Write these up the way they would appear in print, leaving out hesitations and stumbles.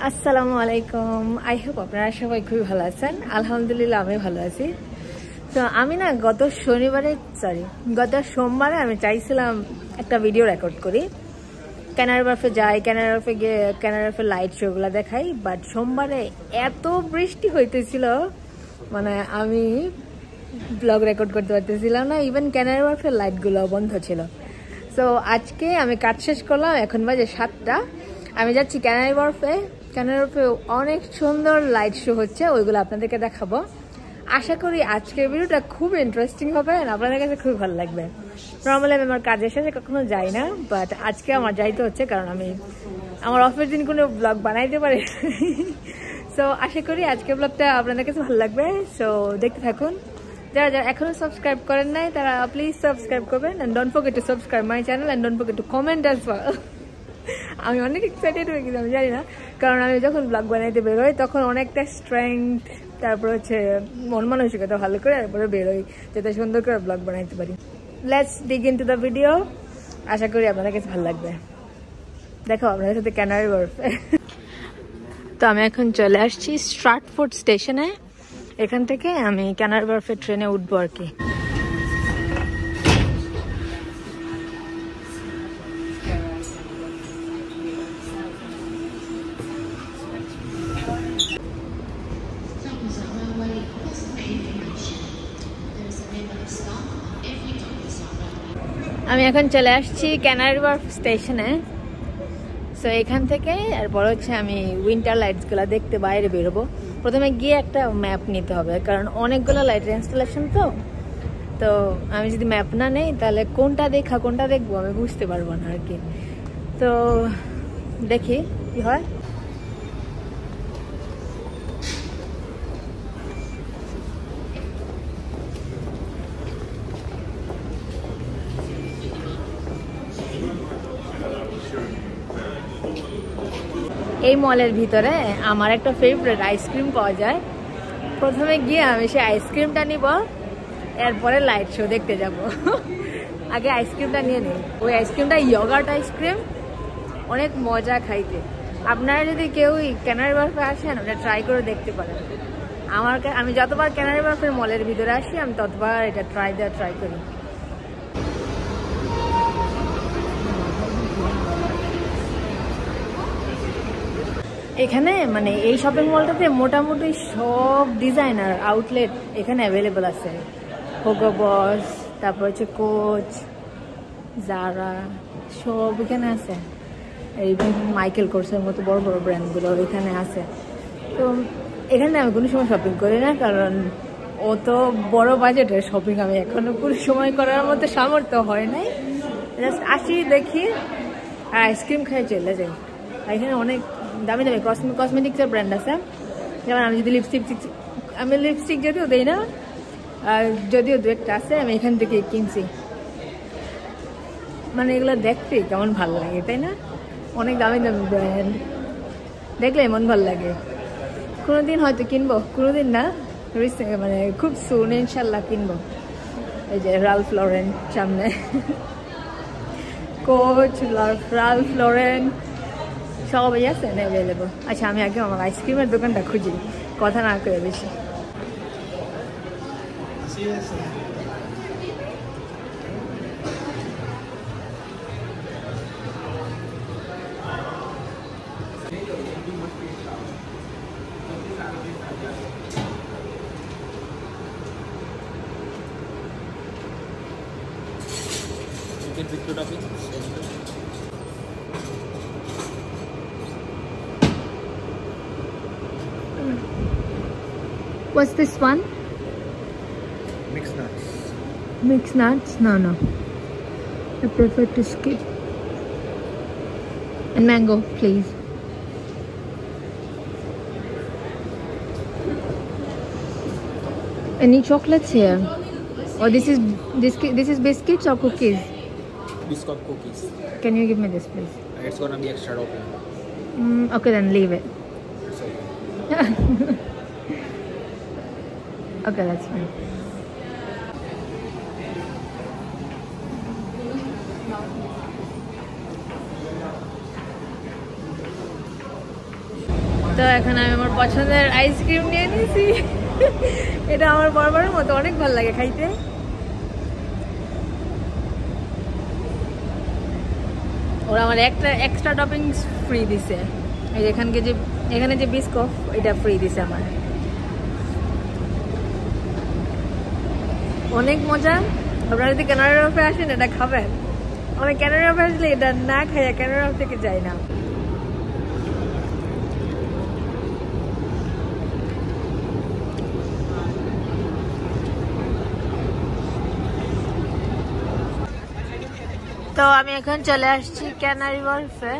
আসসালামু আলাইকুম। I hope আপনারা সবাই খুবই ভালো আছেন। আলহামদুলিল্লাহ আমি ভালো আছি। তো আমি না গত সোমবারে আমি চাইছিলাম একটা ভিডিও রেকর্ড করি, ক্যানারি ওয়ার্ফে যাই, ক্যানারি ওয়ার্ফে গিয়ে ক্যানারি ওয়ার্ফের লাইট শোগুলো দেখাই। বাট সোমবারে এত বৃষ্টি হইতেছিল, মানে আমি ব্লগ রেকর্ড করতে পারতেছিলাম না। ইভেন ক্যানারি ওয়ার্ফের লাইটগুলো বন্ধ ছিল। সো আজকে আমি কাজ শেষ করলাম, এখন বাজে 7টা। আমি যাচ্ছি ক্যানারি ওয়ার্ফে। ক্যানারি ওয়ার্ফে অনেক সুন্দর লাইট শো হচ্ছে, ওইগুলো আপনাদেরকে দেখাবো। আশা করি আজকের ভিডিওটা খুব ইন্টারেস্টিং হবে, আপনাদের কাছে খুব ভালো লাগবে। নর্মালি আমি আমার কাজের সাথে কখনো যাই না, বাট আজকে আমার যাইতে হচ্ছে, কারণ আমি আমার অফের দিন কোনো ব্লগ বানাইতে পারি। সো আশা করি আজকের ব্লগটা আপনাদের কাছে ভালো লাগবে। সো দেখতে থাকুন। যারা যারা এখনো সাবস্ক্রাইব করেন নাই তারা প্লিজ সাবস্ক্রাইব করবেন, and don't forget to subscribe my channel, and don't forget to comment as well. আমি অনেক এক্সাইটেড হয়ে গেছি, আমি জানি না, কারণ আমি যখন ব্লগ বানাইতে বেরোই তখন অনেকটা স্ট্রেংথ, তারপর হচ্ছে মন মানসিকতা ভালো করে তারপরে বেরোই, যাতে সুন্দর করে ব্লগ বানাইতে পারি। Let's dig into the video. আশা করি আপনাদের কাছে ভালো লাগবে। দেখো আপনাদের সাথে ক্যানারি ওয়ার্ফে। তো আমি এখন চলে আসছি স্ট্রাটফোর্ড স্টেশনে। এখান থেকে আমি ক্যানারি ওয়ার্ফের ট্রেনে উঠবো আর কি। আমি এখন চলে আসছি ক্যানারি ওয়ার্ফ স্টেশনে। সো এখান থেকে এরপর হচ্ছে আমি উইন্টার লাইটসগুলো দেখতে বাইরে বেরোবো। প্রথমে গিয়ে একটা ম্যাপ নিতে হবে, কারণ অনেকগুলো লাইটের ইনস্টলেশন। তো আমি যদি ম্যাপ না নেই তাহলে কোনটা কোনটা দেখবো আমি বুঝতে পারবো না আর কি। তো দেখি কি হয়। এই মলের ভিতরে আমার একটা ফেভারিট আইসক্রিম পাওয়া যায়। প্রথমে গিয়ে আমি সেই আইসক্রিমটা নিব, এরপরে লাইট শো দেখতে যাব। আগে আইসক্রিমটা নিয়ে নিই। ওই আইসক্রিমটা ইয়গার্ট আইসক্রিম, অনেক মজা খাইতে। আপনারা যদি কেউ ক্যানারি ওয়ার্ফে আসেন ওটা ট্রাই করে দেখতে পারেন। আমি যতবার ক্যানারি ওয়ার্ফের মলের ভিতরে আসি আমি ততবার এটা ট্রাই করি। এখানে মানে এই শপিং মলটাতে মোটামুটি সব ডিজাইনার আউটলেট এখানে অ্যাভেলেবল আছে। হুগো বস, তারপর হচ্ছে কোচ, জারা, সব এখানে আছে। ইভেন মাইকেল কোর্সের মতো বড় বড় ব্র্যান্ডগুলো এখানে আছে। তো এখানে আমি কোনো সময় শপিং করি না, কারণ অত বড় বাজেটের শপিং আমি এখনো কোনো সময় করার মতো সামর্থ্য হয় নাই। জাস্ট আসি, দেখি আর আইসক্রিম খাই চলে যাই। এখানে অনেক দামি দামি কসমেটিক্সের ব্র্যান্ড আছে। যেমন আমি যদি লিপস্টিক যদিও দেই না, আর যদিও দু একটা আছে, আমি এখান থেকে কিনছি। মানে এগুলো দেখতে কেমন ভালো লাগে, তাই না? অনেক দামি দামি ব্র্যান্ড, দেখলে মন ভালো লাগে। কোনোদিন হয়তো কিনবো, কোনোদিন না, মানে খুব সুন ইনশাল্লাহ কিনবো। এই যে রালফ লরেন সামনে, কোচ, রালফ লরেন সবাই আছে না অ্যাভেলেবল। আচ্ছা আমি আগে আমার আইসক্রিমের দোকানটা খুঁজি, কথা না করে বেশি। What's this one? Mixed nuts. Mixed nuts? No. I prefer to skip. And mango, please. Any chocolates here? Or this is biscuits or cookies? Biscuit cookies. Can you give me this, please? It's gonna be extra open. Okay, then leave it. Okay, that's fine. তো এখন আমি আমার পছন্দের ice cream নিয়ে নিয়েছি। এটা আমার বরাবরের মতো অনেক ভালো লাগে খাইতে। ওরা আমার একটা এক্সট্রা টপিংস ফ্রি দিছে। এই যে এখানে যে বিস্কুট এটা ফ্রি দিছে আমার। অনেক মজা। আপনারা যদি ক্যানাডা রফে আসেন এটা খাবেন। আমি ক্যানাডা রফে আসলে এটা না খাইয়া ক্যানাডা রফ থেকে যাই না। তো আমি এখন চলে আসছি ক্যানারি ওয়ার্ফে।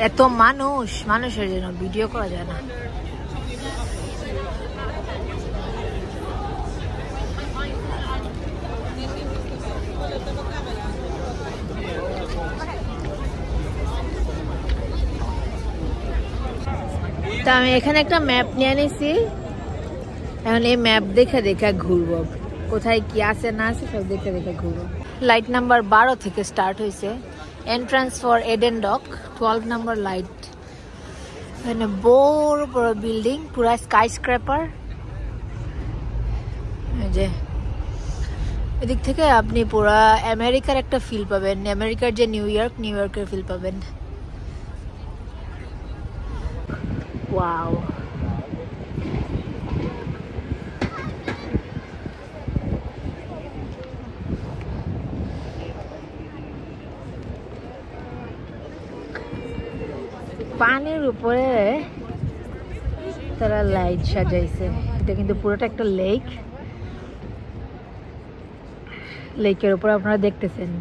এত মানুষের জন্য ভিডিও করা যায় না। তো আমি এখানে একটা ম্যাপ নিয়ে নিছি। এখন এই ম্যাপ দেখে দেখে ঘুরবো, কোথায় কি আছে না আছে সব দেখে দেখে ঘুরবো। লাইট নাম্বার 12 থেকে স্টার্ট হয়েছে। Entrance for Eden dock 12 number light. এখানে বড় বড় বিল্ডিং, পুরা স্কাই স্ক্র্যাপার। এই যে এদিক থেকে আপনি পুরা আমেরিকার একটা ফিল পাবেন। আমেরিকার যে নিউ ইয়র্কের ফিল পাবেন। ওয়াও, পানির উপরে তারা লাইট সাজাইছে। এটা কিন্তু পুরোটা একটা লেকের উপর আপনারা দেখতেছেন।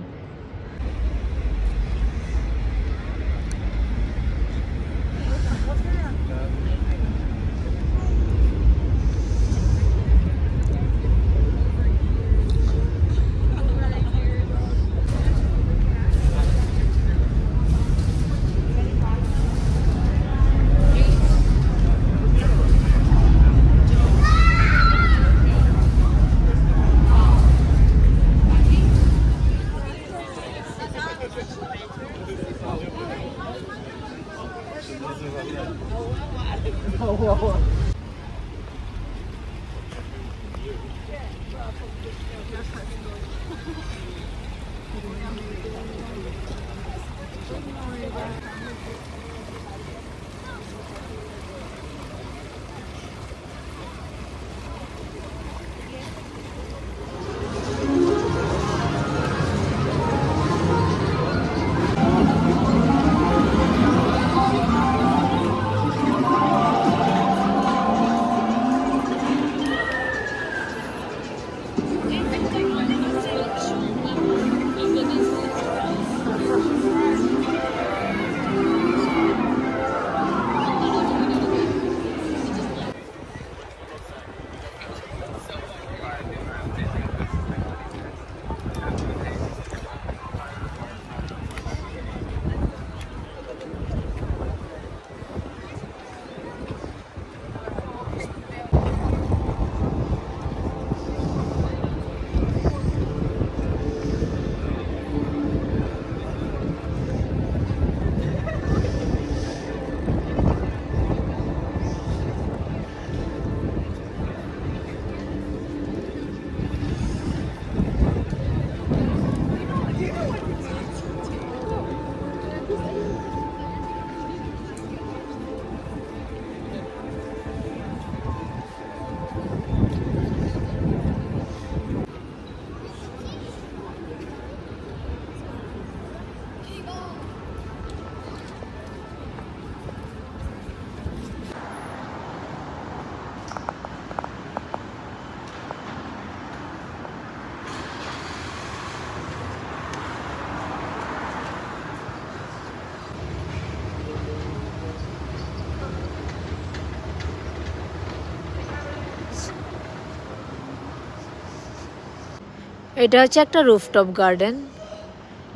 এটা হচ্ছে একটা রুফটপ গার্ডেন।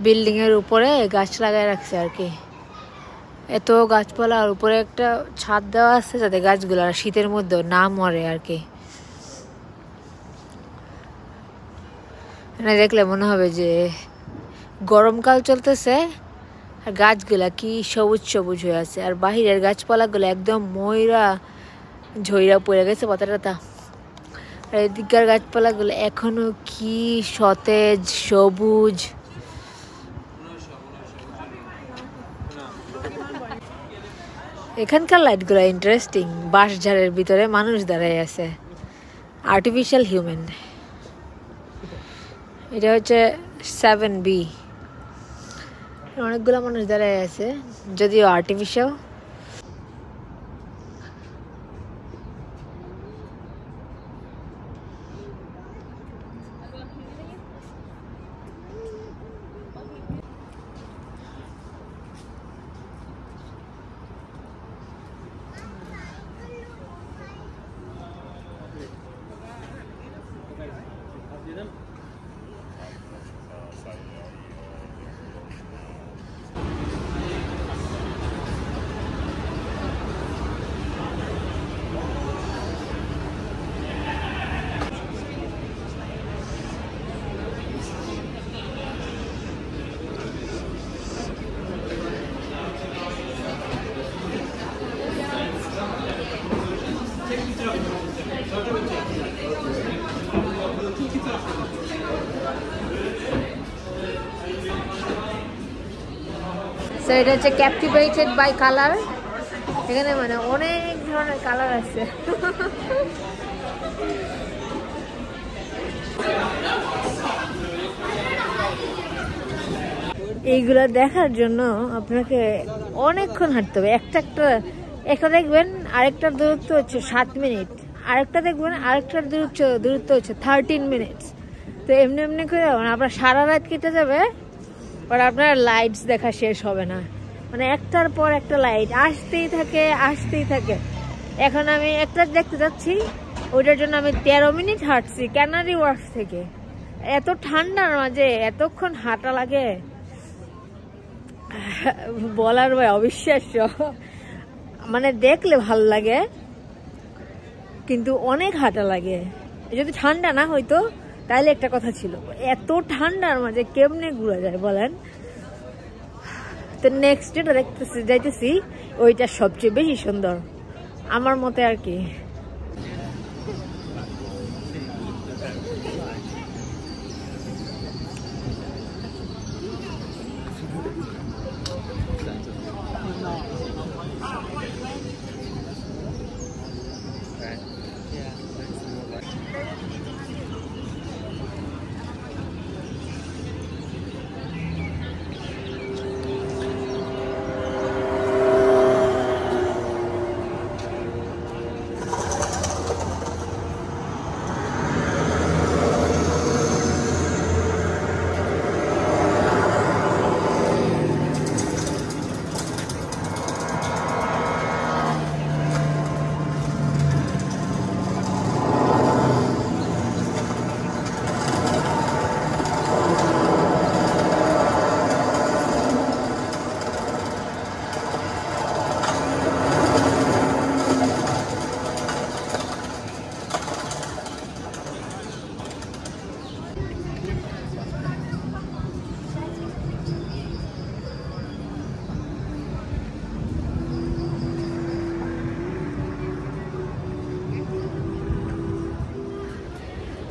বিল্ডিং এর উপরে গাছ লাগায় রাখছে আর কি। এত গাছপালা, আর উপরে একটা ছাদ দেওয়া আছে যাতে গাছগুলো শীতের মধ্যে না মরে আর কি। এখানে দেখলে মনে হবে যে গরমকাল চলতেছে, আর গাছগুলা কি সবুজ সবুজ হয়ে আছে, আর বাহিরের গাছপালাগুলো একদম ময়রা ঝইরা পড়ে গেছে পাতা, আর এদিককার গাছপালাগুলো এখনো কি সতেজ সবুজ। এখানকার লাইটগুলো ইন্টারেস্টিং। বাঁশঝাড়ের ভিতরে মানুষ দাঁড়ায় আছে, আর্টিফিশিয়াল হিউম্যান। এটা হচ্ছে 7B, অনেকগুলো মানুষ দাঁড়ায় আছে, যদিও আর্টিফিশিয়াল। সো এটা হচ্ছে ক্যাপটিভেটেড বাই কালার। এখানে মানে অনেক ধরনের কালার আছে। এইগুলা দেখার জন্য আপনাকে অনেকক্ষণ হাঁটতে হবে। একটা দেখবেন আরেকটার দূরত্ব হচ্ছে 7 মিনিট, আরেকটা দেখবেন আরেকটার দূরত্ব হচ্ছে 13 মিনিট। তো এমনি এমনি করে আপনার সারা রাত কেটে যাবে, আর আপনার লাইটস দেখা শেষ হবে না। মানে একটার পর একটা লাইট আসতেই থাকে। এখন আমি একটা দেখতে যাচ্ছি, ওইটার জন্য আমি 13 মিনিট হাঁটছি ক্যানারি ওয়ার্ফ থেকে। এত ঠান্ডার মাঝে এতক্ষণ হাঁটা লাগে, বলার ভাই অবিশ্বাস্য। মানে দেখলে ভাল লাগে, কিন্তু অনেক হাঁটা লাগে। যদি ঠান্ডা না হইতো তাহলে একটা কথা ছিল, এত ঠান্ডার মাঝে কেমনে ঘুরা যায় বলেন। তো নেক্সট যেটা যাইতেছি ওইটা সবচেয়ে বেশি সুন্দর আমার মতে আর কি।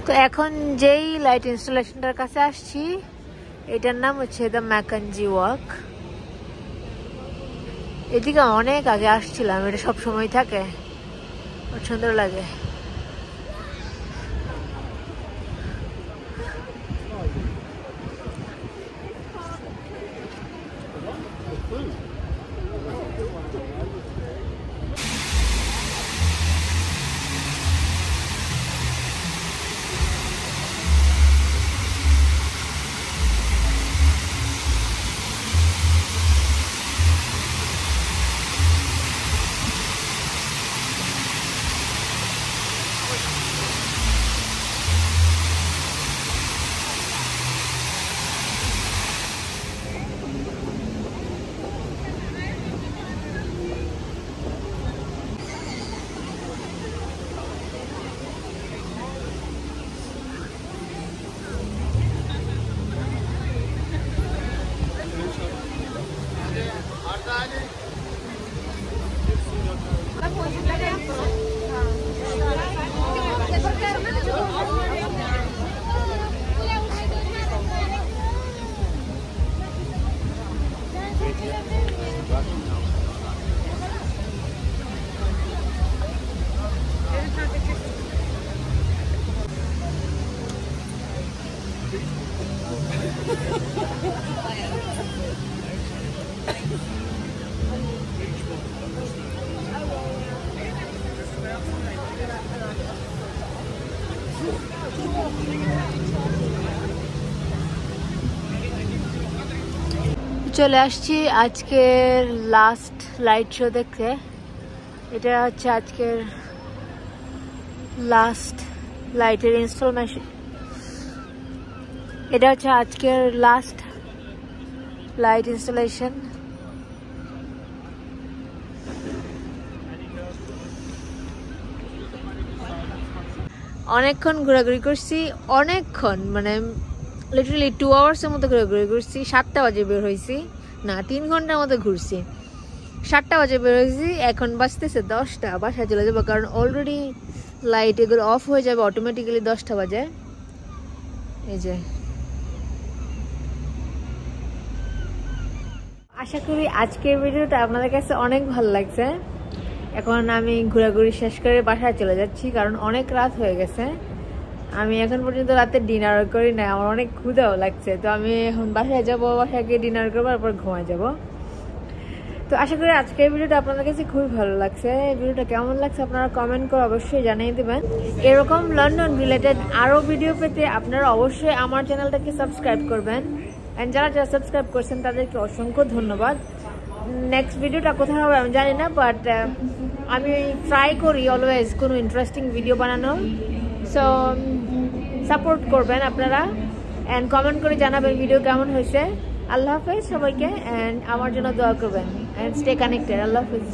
তো এখন যেই লাইট ইনস্টলেশনটার কাছে আসছি, এটার নাম হচ্ছে দ্য ম্যাকেঞ্জি ওয়াক। এদিকে অনেক আগে আসছিলাম, এটা সব সময় থাকে, সুন্দর লাগে। চলে আসছি আজকের লাস্ট লাইট শো দেখতে। এটা হচ্ছে আজকের লাস্ট লাইটের ইনস্টলমেশন। এটা হচ্ছে আজকের লাস্ট লাইট ইনস্টলেশন। অনেকক্ষণ ঘোরাঘুরি করছি, অনেকক্ষণ মানে লিটারালি 2 আওয়ার্সের মতো ঘোরাঘুরি করছি। 7টা বাজে বের হয়েছি, না 3 ঘন্টার মতো ঘুরছি। 7টা বাজে বের হয়েছি, এখন বাজতেছে 10টা। বাসায় চলে যাবো কারণ অলরেডি লাইট এগুলো অফ হয়ে যাবে অটোমেটিক্যালি 10টা বাজে। এই যে আশা করি আজকের ভিডিওটা আপনাদের কাছে অনেক ভালো লাগছে। এখন আমি ঘোরাঘুরি শেষ করে বাসায় চলে যাচ্ছি কারণ অনেক রাত হয়ে গেছে। আমি এখন পর্যন্ত রাতে ডিনার করি না, আমার অনেক ক্ষুধাও লাগছে। তো আমি এখন বাসায় যাবো, বাসায় গিয়ে ডিনার করবো, তারপর ঘুমায় যাব। তো আশা করি আজকের ভিডিওটা আপনাদের কাছে খুবই ভালো লাগছে। ভিডিওটা কেমন লাগছে আপনারা কমেন্ট করে অবশ্যই জানিয়ে দেবেন। এরকম লন্ডন রিলেটেড আরও ভিডিও পেতে আপনারা অবশ্যই আমার চ্যানেলটাকে সাবস্ক্রাইব করবেন। অ্যান্ড যারা যারা সাবস্ক্রাইব করছেন তাদেরকে অসংখ্য ধন্যবাদ। নেক্সট ভিডিওটা কোথায় হবে আমি জানি না, বাট আমি ট্রাই করি অলওয়েজ কোনো ইন্টারেস্টিং ভিডিও বানানো। সো সাপোর্ট করবেন আপনারা অ্যান্ড কমেন্ট করে জানাবেন ভিডিও কেমন হয়েছে। আল্লাহ হাফেজ সবাইকে, অ্যান্ড আমার জন্য দোয়া করবেন অ্যান্ড স্টে কানেক্টেড। আল্লাহ হাফেজ।